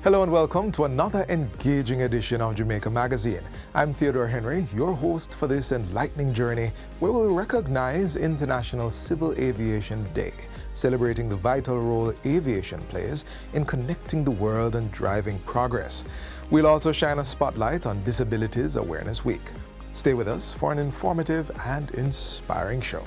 Hello and welcome to another engaging edition of Jamaica Magazine. I'm Theodore Henry, your host for this enlightening journey where we'll recognize International Civil Aviation Day, celebrating the vital role aviation plays in connecting the world and driving progress. We'll also shine a spotlight on Disabilities Awareness Week. Stay with us for an informative and inspiring show.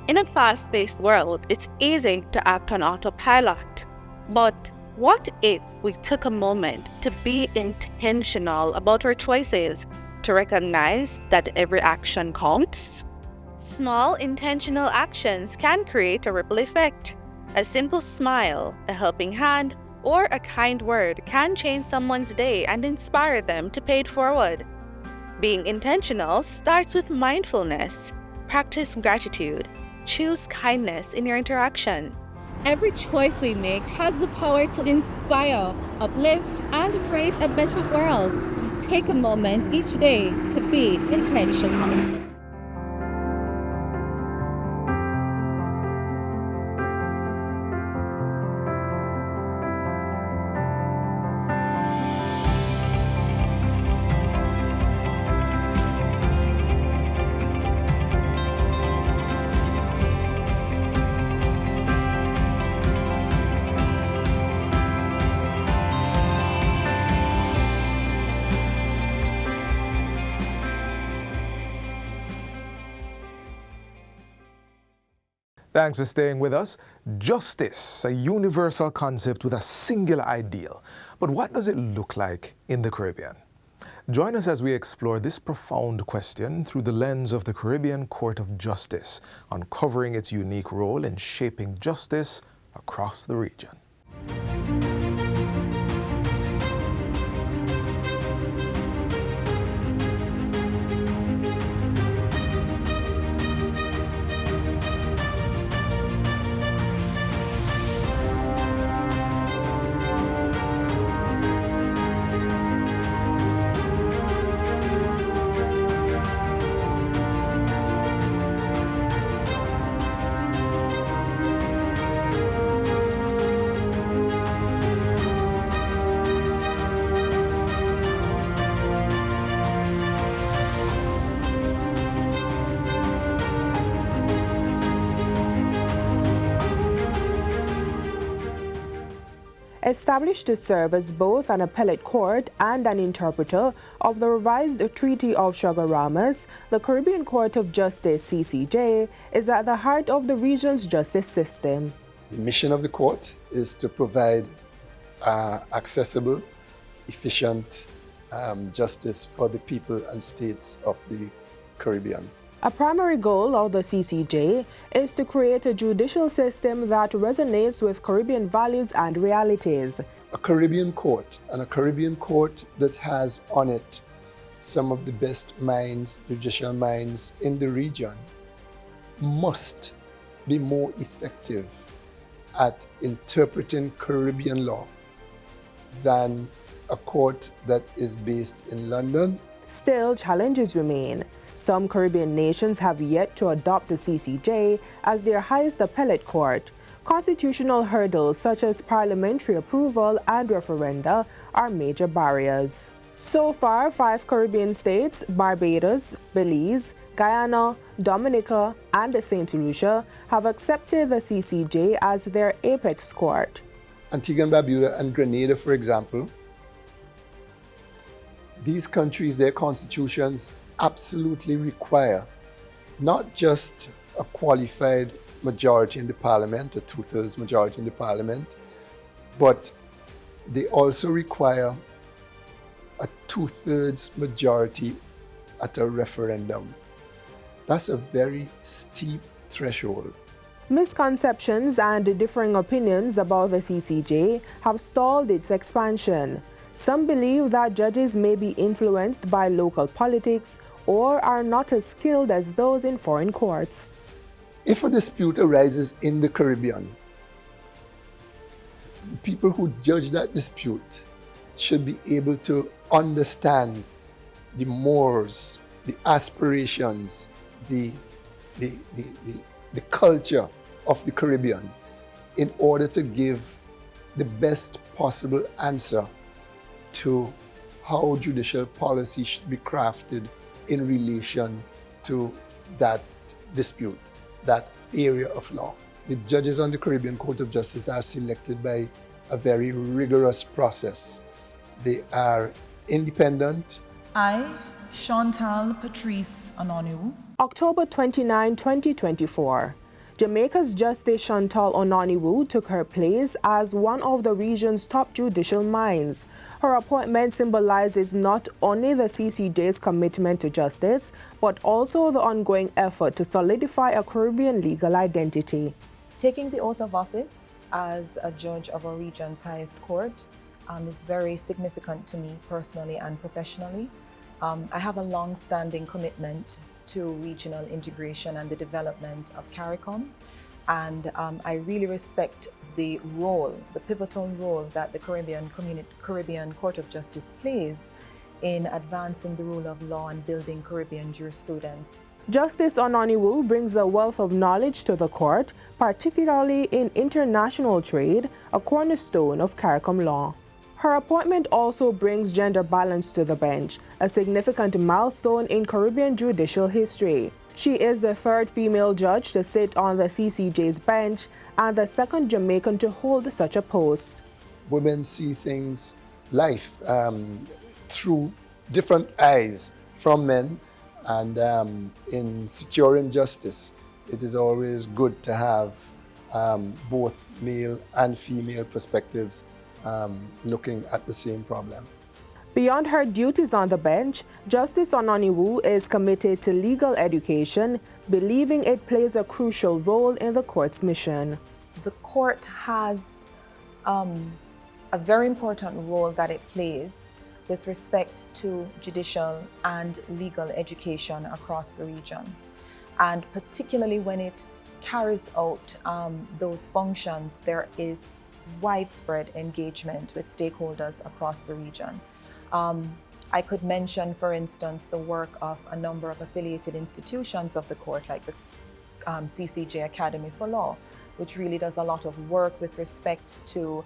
In a fast-paced world, it's easy to act on autopilot. But what if we took a moment to be intentional about our choices, to recognize that every action counts? Small intentional actions can create a ripple effect. A simple smile, a helping hand, or a kind word can change someone's day and inspire them to pay it forward. Being intentional starts with mindfulness. Practice gratitude. Choose kindness in your interaction. Every choice we make has the power to inspire, uplift, and create a better world. Take a moment each day to be intentional. Thanks for staying with us. Justice, a universal concept with a singular ideal. But what does it look like in the Caribbean? Join us as we explore this profound question through the lens of the Caribbean Court of Justice, uncovering its unique role in shaping justice across the region. Established to serve as both an appellate court and an interpreter of the revised Treaty of Chaguaramas, the Caribbean Court of Justice (CCJ) is at the heart of the region's justice system. The mission of the court is to provide accessible, efficient justice for the people and states of the Caribbean. A primary goal of the CCJ is to create a judicial system that resonates with Caribbean values and realities. A Caribbean court, and a Caribbean court that has on it some of the best minds, judicial minds in the region, must be more effective at interpreting Caribbean law than a court that is based in London. Still, challenges remain. Some Caribbean nations have yet to adopt the CCJ as their highest appellate court. Constitutional hurdles such as parliamentary approval and referenda are major barriers. So far, 5 Caribbean states, Barbados, Belize, Guyana, Dominica, and St. Lucia, have accepted the CCJ as their apex court. Antigua and Barbuda and Grenada, for example, these countries, their constitutions absolutely require not just a qualified majority in the parliament, a 2/3 majority in the parliament, but they also require a 2/3 majority at a referendum. That's a very steep threshold. Misconceptions and differing opinions about the CCJ have stalled its expansion. Some believe that judges may be influenced by local politics or are not as skilled as those in foreign courts. If a dispute arises in the Caribbean, the people who judge that dispute should be able to understand the mores, the aspirations, the culture of the Caribbean in order to give the best possible answer to how judicial policy should be crafted in relation to that dispute, that area of law. The judges on the Caribbean Court of Justice are selected by a very rigorous process. They are independent. I, Chantal Patrice Ononu. October 29, 2024. Jamaica's Justice Chantal Ononiwu took her place as one of the region's top judicial minds. Her appointment symbolizes not only the CCJ's commitment to justice, but also the ongoing effort to solidify a Caribbean legal identity. Taking the oath of office as a judge of a region's highest court is very significant to me personally and professionally. I have a long-standing commitment to regional integration and the development of CARICOM, and I really respect the role, the pivotal role that the Caribbean Court of Justice plays in advancing the rule of law and building Caribbean jurisprudence. Justice Ononiwu brings a wealth of knowledge to the court, particularly in international trade, a cornerstone of CARICOM law. Her appointment also brings gender balance to the bench, a significant milestone in Caribbean judicial history. She is the third female judge to sit on the CCJ's bench and the second Jamaican to hold such a post. Women see things, life, through different eyes from men, and in securing justice, it is always good to have both male and female perspectives looking at the same problem. Beyond her duties on the bench, Justice Ononiwu is committed to legal education, believing it plays a crucial role in the court's mission. The court has a very important role that it plays with respect to judicial and legal education across the region, and particularly when it carries out those functions, there is widespread engagement with stakeholders across the region. I could mention, for instance, the work of a number of affiliated institutions of the court, like the CCJ Academy for Law, which really does a lot of work with respect to,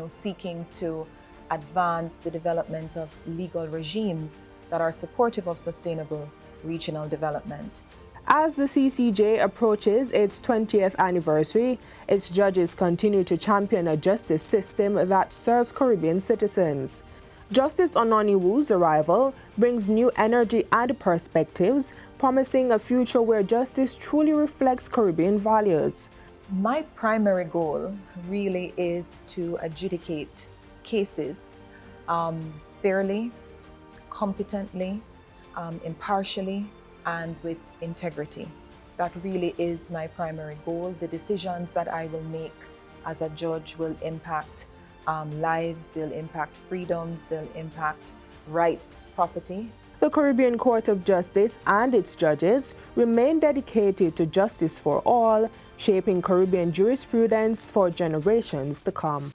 seeking to advance the development of legal regimes that are supportive of sustainable regional development. As the CCJ approaches its 20th anniversary, its judges continue to champion a justice system that serves Caribbean citizens. Justice Ononiwu's arrival brings new energy and perspectives, promising a future where justice truly reflects Caribbean values. My primary goal really is to adjudicate cases fairly, competently, impartially, and with integrity. That really is my primary goal. The decisions that I will make as a judge will impact lives, they'll impact freedoms, they'll impact rights, property. The Caribbean Court of Justice and its judges remain dedicated to justice for all, shaping Caribbean jurisprudence for generations to come.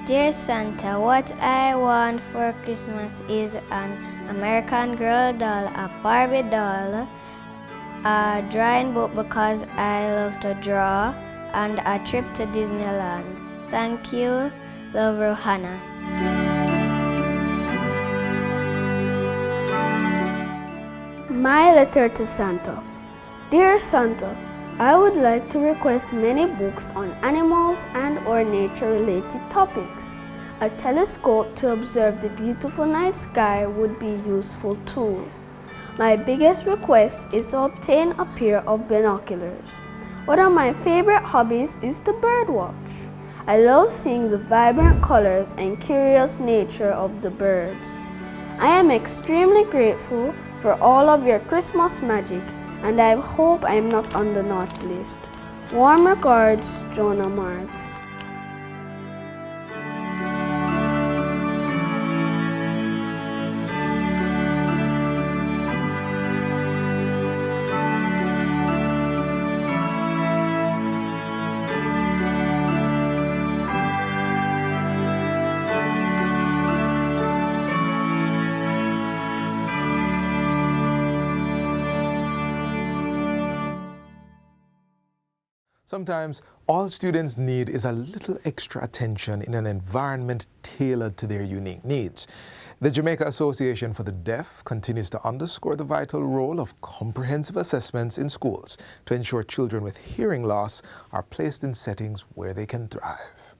Dear Santa, what I want for Christmas is an American Girl doll, a Barbie doll, a drawing book because I love to draw, and a trip to Disneyland. Thank you, love, Rohana. My letter to Santa. Dear Santa, I would like to request many books on animals and or nature-related topics. A telescope to observe the beautiful night sky would be useful too. My biggest request is to obtain a pair of binoculars. One of my favorite hobbies is to birdwatch. I love seeing the vibrant colors and curious nature of the birds. I am extremely grateful for all of your Christmas magic, and I hope I am not on the naughty list. Warm regards, Jonah Marks. Sometimes all students need is a little extra attention in an environment tailored to their unique needs. The Jamaica Association for the Deaf continues to underscore the vital role of comprehensive assessments in schools to ensure children with hearing loss are placed in settings where they can thrive.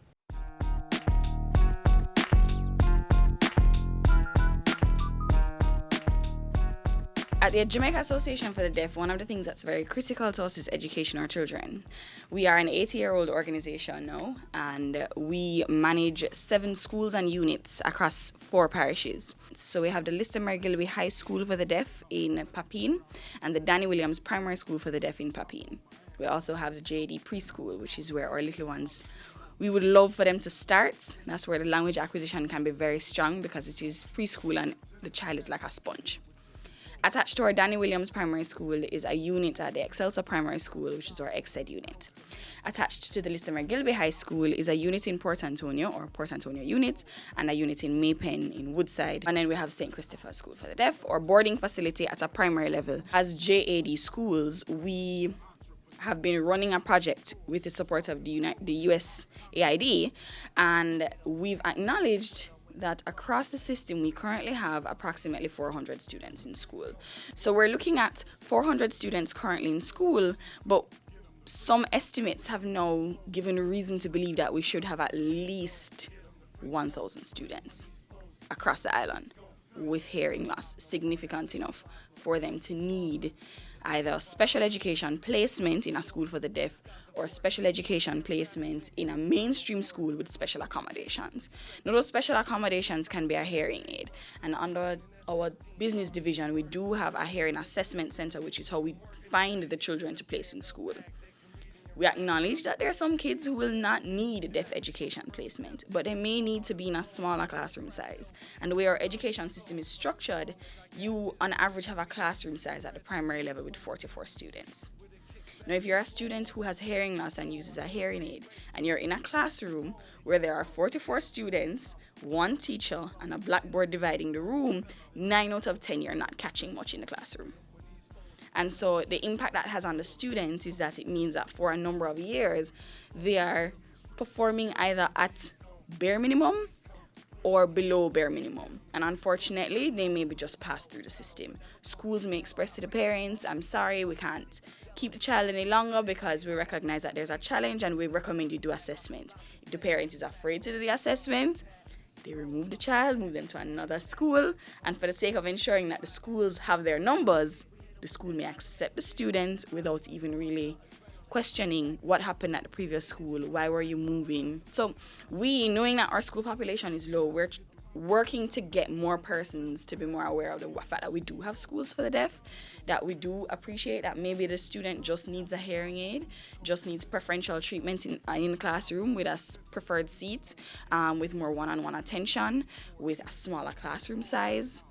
At the Jamaica Association for the Deaf, one of the things that's very critical to us is education of our children. We are an 80-year-old organization now, and we manage 7 schools and units across 4 parishes. So we have the Lister Gilby High School for the Deaf in Papine, and the Danny Williams Primary School for the Deaf in Papine. We also have the JD Preschool, which is where our little ones, we would love for them to start. That's where the language acquisition can be very strong because it is preschool and the child is like a sponge. Attached to our Danny Williams Primary School is a unit at the Excelsior Primary School, which is our EXED unit. Attached to the Lister Gilby High School is a unit in Port Antonio, or Port Antonio unit, and a unit in Maypen in Woodside. And then we have St. Christopher's School for the Deaf, or boarding facility at a primary level. As JAD schools, we have been running a project with the support of the USAID, and we've acknowledged that across the system, we currently have approximately 400 students in school. So we're looking at 400 students currently in school, but some estimates have now given reason to believe that we should have at least 1,000 students across the island with hearing loss, significant enough for them to need either special education placement in a school for the deaf or special education placement in a mainstream school with special accommodations. Now, those special accommodations can be a hearing aid. And under our business division, we do have a hearing assessment center, which is how we find the children to place in school. We acknowledge that there are some kids who will not need deaf education placement, but they may need to be in a smaller classroom size. And the way our education system is structured, you on average have a classroom size at the primary level with 44 students. Now, if you're a student who has hearing loss and uses a hearing aid, and you're in a classroom where there are 44 students, 1 teacher, and a blackboard dividing the room, 9 out of 10 you're not catching much in the classroom. And so the impact that has on the students is that it means that for a number of years, they are performing either at bare minimum or below bare minimum. And unfortunately, they may be just passed through the system. Schools may express to the parents, I'm sorry, we can't keep the child any longer because we recognize that there's a challenge and we recommend you do assessment. If the parent is afraid to do the assessment, they remove the child, move them to another school, and for the sake of ensuring that the schools have their numbers, the school may accept the student without even really questioning what happened at the previous school, why were you moving. So we, knowing that our school population is low, we're working to get more persons to be more aware of the fact that we do have schools for the deaf, that we do appreciate that maybe the student just needs a hearing aid, just needs preferential treatment in the classroom with a preferred seat, with more one-on-one attention, with a smaller classroom size.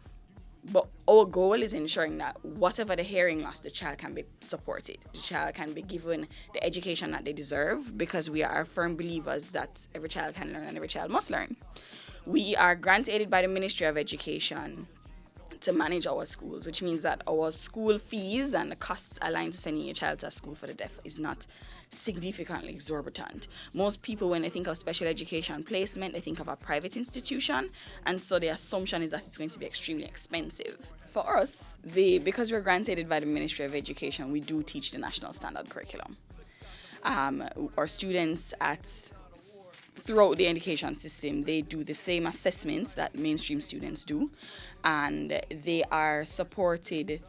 But our goal is ensuring that whatever the hearing loss, the child can be supported. The child can be given the education that they deserve, because we are firm believers that every child can learn and every child must learn. We are grant aided by the Ministry of Education to manage our schools, which means that our school fees and the costs aligned to sending a child to a school for the deaf is not significantly exorbitant. Most people, when they think of special education placement, they think of a private institution, and so the assumption is that it's going to be extremely expensive. For us, because we're granted by the Ministry of Education, we do teach the national standard curriculum. Our students throughout the education system, they do the same assessments that mainstream students do, and they are supported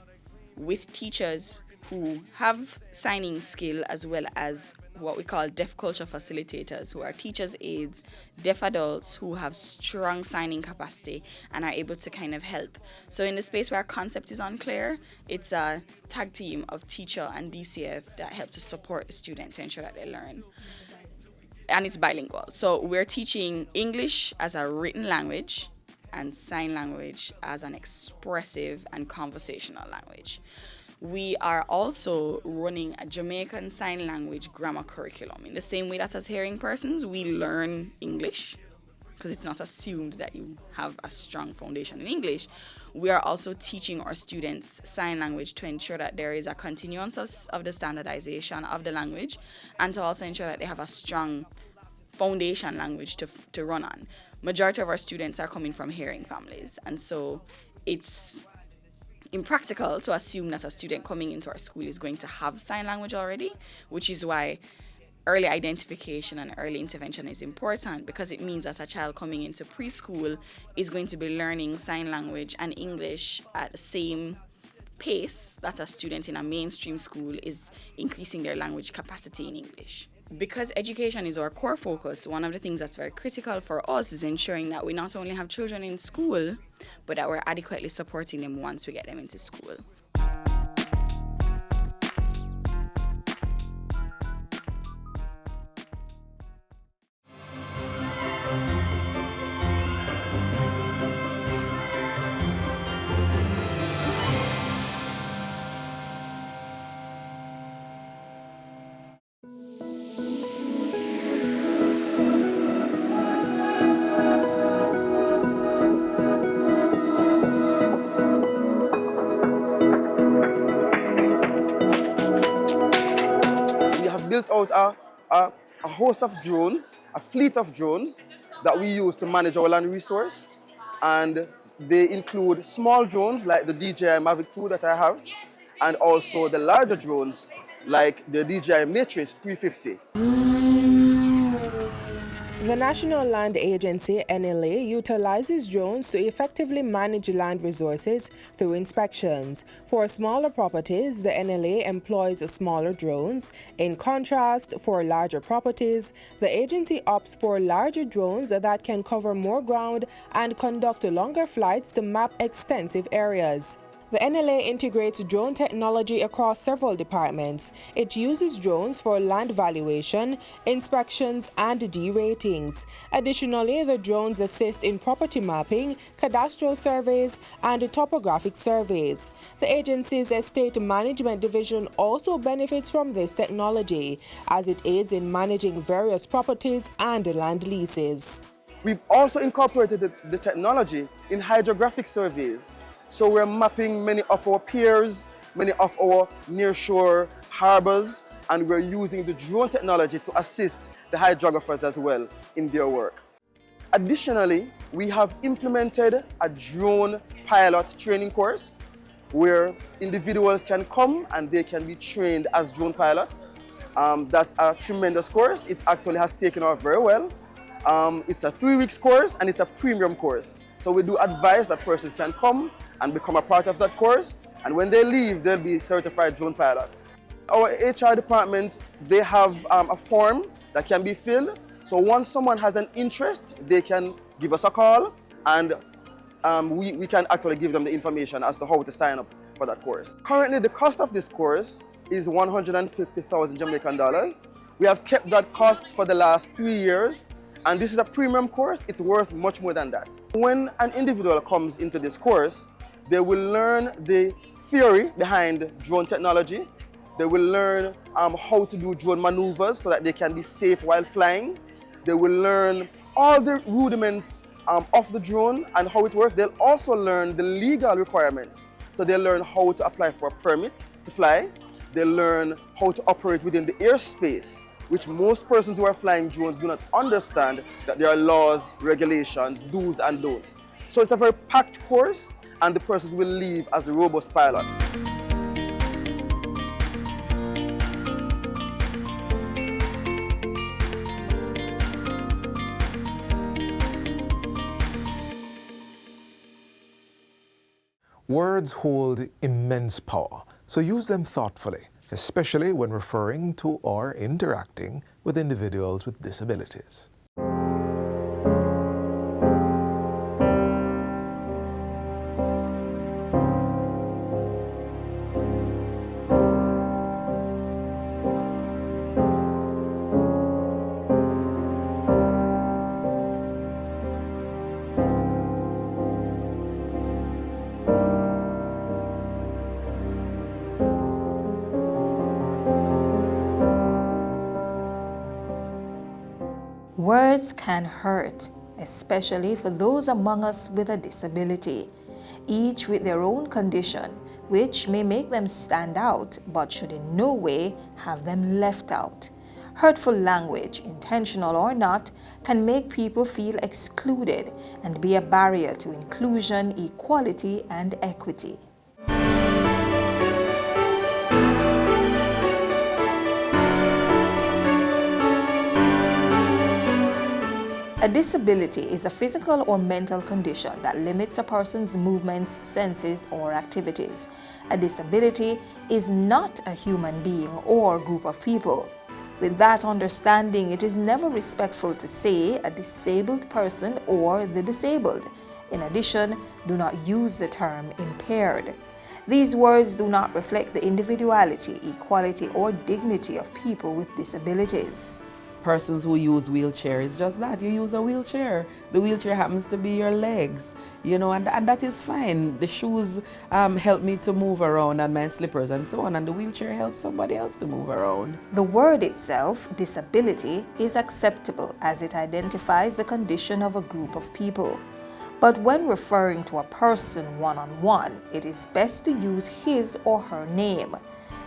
with teachers who have signing skill, as well as what we call deaf culture facilitators, who are teachers' aides, deaf adults who have strong signing capacity and are able to kind of help. So in the space where our concept is unclear, it's a tag team of teacher and DCF that help to support the student to ensure that they learn. And it's bilingual. So we're teaching English as a written language and sign language as an expressive and conversational language. We are also running a Jamaican Sign Language grammar curriculum. In the same way that as hearing persons, we learn English, because it's not assumed that you have a strong foundation in English. We are also teaching our students sign language to ensure that there is a continuance of the standardization of the language, and to also ensure that they have a strong foundation language to run on. Majority of our students are coming from hearing families, and so it's impractical to assume that a student coming into our school is going to have sign language already, which is why early identification and early intervention is important, because it means that a child coming into preschool is going to be learning sign language and English at the same pace that a student in a mainstream school is increasing their language capacity in English. Because education is our core focus, one of the things that's very critical for us is ensuring that we not only have children in school, but that we're adequately supporting them once we get them into school. Built out a host of drones, a fleet of drones that we use to manage our land resource, and they include small drones like the DJI Mavic 2 that I have, and also the larger drones like the DJI Matrix 350. The National Land Agency, NLA, utilizes drones to effectively manage land resources through inspections. For smaller properties, the NLA employs smaller drones. In contrast, for larger properties, the agency opts for larger drones that can cover more ground and conduct longer flights to map extensive areas. The NLA integrates drone technology across several departments. It uses drones for land valuation, inspections, and deratings. Additionally, the drones assist in property mapping, cadastral surveys, and topographic surveys. The agency's estate management division also benefits from this technology, as it aids in managing various properties and land leases. We've also incorporated the technology in hydrographic surveys. So we're mapping many of our piers, many of our nearshore harbors, and we're using the drone technology to assist the hydrographers as well in their work. Additionally, we have implemented a drone pilot training course where individuals can come and they can be trained as drone pilots. That's a tremendous course. It actually has taken off very well. It's a 3-week course and it's a premium course. So we do advise that persons can come and become a part of that course, and when they leave, they'll be certified drone pilots. Our HR department, they have a form that can be filled. So once someone has an interest, they can give us a call, and we can actually give them the information as to how to sign up for that course. Currently, the cost of this course is 150,000 Jamaican dollars. We have kept that cost for the last 3 years, and this is a premium course. It's worth much more than that. When an individual comes into this course, They will learn the theory behind drone technology. They will learn how to do drone maneuvers so that they can be safe while flying. They will learn all the rudiments of the drone and how it works. They'll also learn the legal requirements. So they'll learn how to apply for a permit to fly. They'll learn how to operate within the airspace, which most persons who are flying drones do not understand that there are laws, regulations, do's and don'ts. So it's a very packed course, and the persons will leave as robust pilots. Words hold immense power, so use them thoughtfully, especially when referring to or interacting with individuals with disabilities. Words can hurt, especially for those among us with a disability, each with their own condition, which may make them stand out but should in no way have them left out. Hurtful language, intentional or not, can make people feel excluded and be a barrier to inclusion, equality, and equity. A disability is a physical or mental condition that limits a person's movements, senses, or activities. A disability is not a human being or group of people. With that understanding, it is never respectful to say a disabled person or the disabled. In addition, do not use the term impaired. These words do not reflect the individuality, equality, or dignity of people with disabilities. Persons who use wheelchairs, just that, you use a wheelchair. The wheelchair happens to be your legs, you know, and that is fine. The shoes help me to move around, and my slippers and so on, and the wheelchair helps somebody else to move around. The word itself, disability, is acceptable as it identifies the condition of a group of people. But when referring to a person one-on-one, it is best to use his or her name.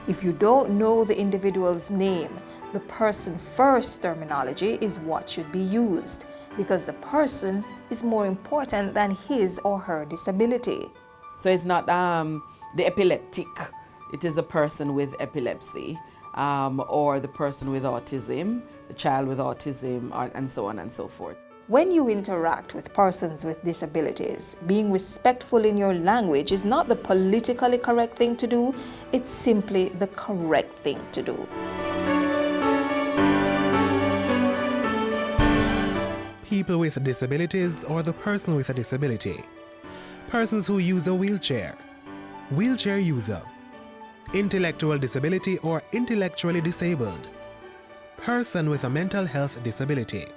If you don't know the individual's name, the person first terminology is what should be used, because the person is more important than his or her disability. So it's not the epileptic, it is a person with epilepsy, or the person with autism, the child with autism, and so on and so forth. When you interact with persons with disabilities, being respectful in your language is not the politically correct thing to do, it's simply the correct thing to do. People with disabilities or the person with a disability. Persons who use a wheelchair. Wheelchair user. Intellectual disability or intellectually disabled. Person with a mental health disability.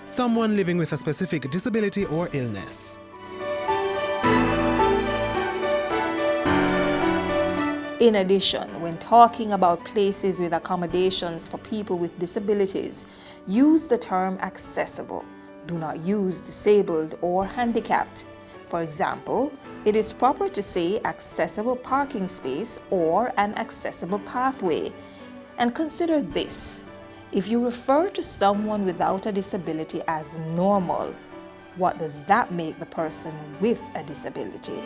Someone living with a specific disability or illness. In addition, when talking about places with accommodations for people with disabilities, use the term accessible. Do not use disabled or handicapped. For example, it is proper to say accessible parking space or an accessible pathway. And consider this. If you refer to someone without a disability as normal, what does that make the person with a disability?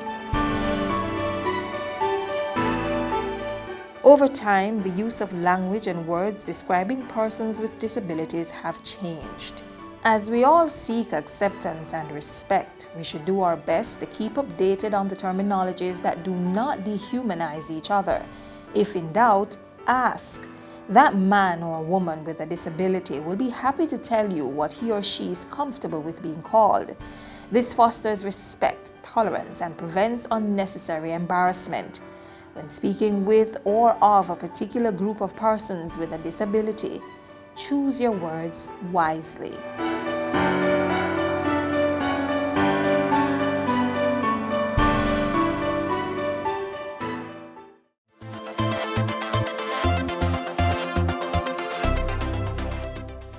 Over time, the use of language and words describing persons with disabilities have changed. As we all seek acceptance and respect, we should do our best to keep updated on the terminologies that do not dehumanize each other. If in doubt, ask. That man or woman with a disability will be happy to tell you what he or she is comfortable with being called. This fosters respect, tolerance, and prevents unnecessary embarrassment. When speaking with or of a particular group of persons with a disability, choose your words wisely.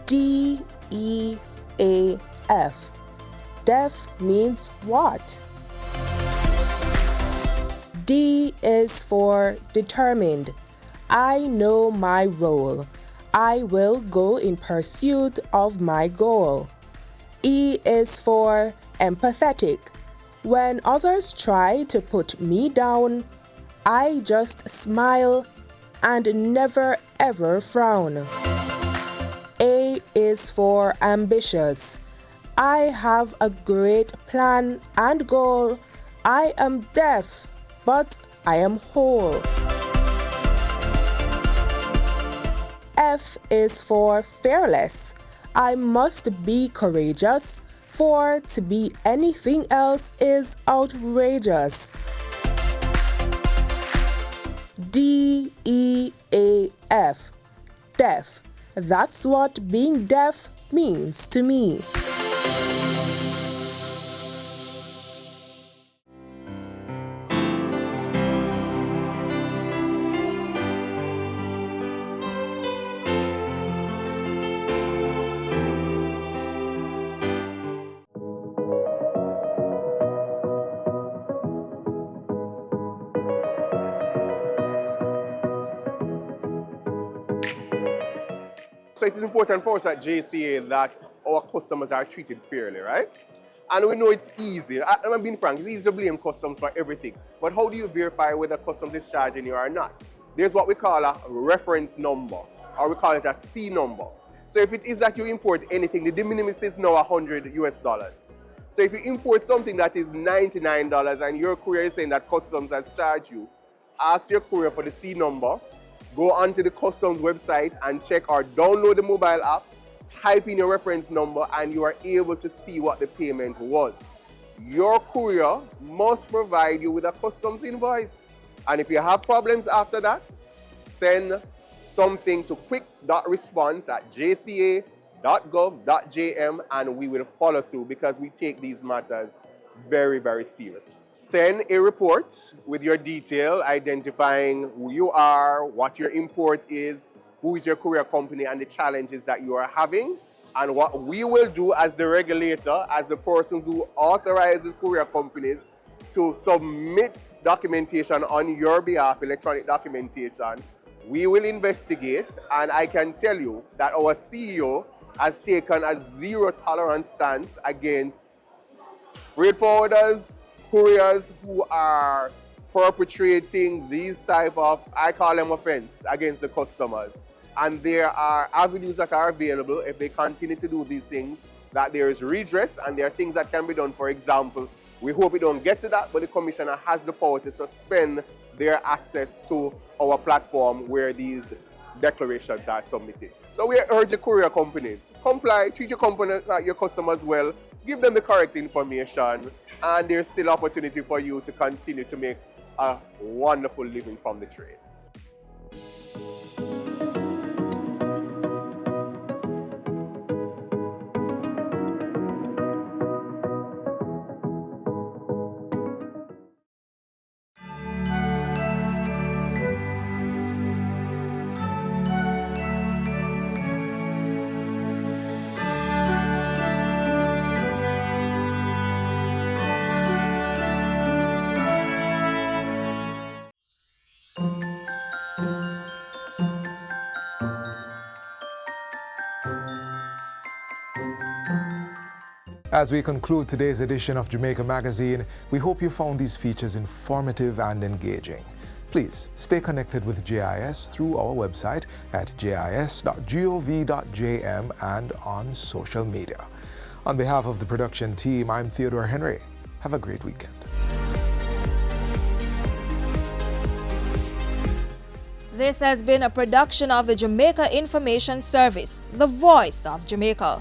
D-E-A-F. Deaf means what? D is for determined. I know my role. I will go in pursuit of my goal. E is for empathetic. When others try to put me down, I just smile and never ever frown. A is for ambitious. I have a great plan and goal. I am deaf, but I am whole. F is for fearless. I must be courageous, for to be anything else is outrageous. D-E-A-F. Deaf. That's what being deaf means to me. So it is important for us at JCA that our customers are treated fairly, right? And we know it's easy. I'm being frank, it's easy to blame customs for everything. But how do you verify whether customs is charging you or not? There's what we call a reference number, or we call it a C number. So if it is that you import anything, the de minimis is now $100 US. So if you import something that is $99 and your courier is saying that customs has charged you, ask your courier for the C number, go onto the customs website and check or download the mobile app, type in your reference number, and you are able to see what the payment was. Your courier must provide you with a customs invoice. And if you have problems after that, send something to quick.response@jca.gov.jm and we will follow through because we take these matters very, very serious. Send a report with your detail, identifying who you are, what your import is, who is your courier company, and the challenges that you are having. And what we will do as the regulator, as the persons who authorizes courier companies to submit documentation on your behalf, electronic documentation, we will investigate. And I can tell you that our CEO has taken a zero-tolerance stance against freight forwarders, couriers who are perpetrating these type of, I call them offense, against the customers. And there are avenues that are available if they continue to do these things, that there is redress and there are things that can be done. For example, we hope we don't get to that, but the commissioner has the power to suspend their access to our platform where these declarations are submitted. So we urge the courier companies, comply, treat your customers well, give them the correct information, and there's still opportunity for you to continue to make a wonderful living from the trade. As we conclude today's edition of Jamaica Magazine, we hope you found these features informative and engaging. Please stay connected with JIS through our website at jis.gov.jm and on social media. On behalf of the production team, I'm Theodore Henry. Have a great weekend. This has been a production of the Jamaica Information Service, the voice of Jamaica.